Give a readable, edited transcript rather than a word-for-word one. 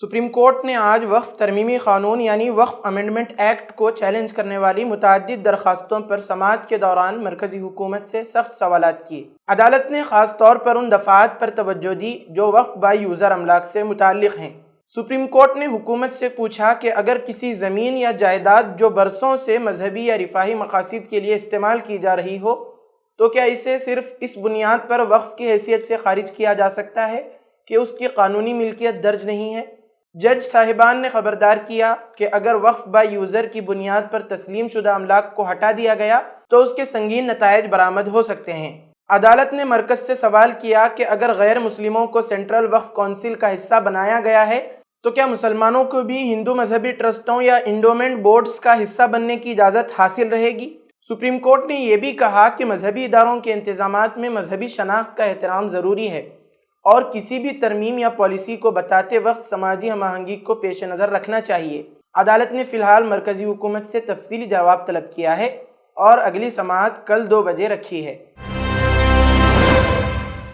Supreme court نے آج وقف ترمیمی قانون یعنی وقف امینڈمنٹ ایکٹ کو چیلنج کرنے والی متعدد درخواستوں پر سماعت کے دوران مرکزی حکومت سے سخت سوالات کیے۔ عدالت نے خاص طور پر ان دفعات پر توجہ دی جو وقف بائی یوزر املاک سے متعلق ہیں۔ سپریم کورٹ نے حکومت سے پوچھا کہ اگر کسی زمین یا جائیداد جو برسوں سے مذہبی یا رفاہی مقاصد کے لیے استعمال کی جا رہی ہو تو کیا اسے صرف اس بنیاد پر وقف کی حیثیت سے خارج کیا جا سکتا ہے کہ اس کی قانونی ملکیت درج نہیں ہے؟ جج صاحبان نے خبردار کیا کہ اگر وقف بائی یوزر کی بنیاد پر تسلیم شدہ املاک کو ہٹا دیا گیا تو اس کے سنگین نتائج برآمد ہو سکتے ہیں۔ عدالت نے مرکز سے سوال کیا کہ اگر غیر مسلموں کو سینٹرل وقف کونسل کا حصہ بنایا گیا ہے تو کیا مسلمانوں کو بھی ہندو مذہبی ٹرسٹوں یا انڈومنٹ بورڈز کا حصہ بننے کی اجازت حاصل رہے گی؟ سپریم کورٹ نے یہ بھی کہا کہ مذہبی اداروں کے انتظامات میں مذہبی شناخت کا احترام ضروری ہے اور کسی بھی ترمیم یا پالیسی کو بتاتے وقت سماجی ہم آہنگی کو پیش نظر رکھنا چاہیے۔ عدالت نے فی الحال مرکزی حکومت سے تفصیلی جواب طلب کیا ہے اور اگلی سماعت کل 2 بجے رکھی ہے۔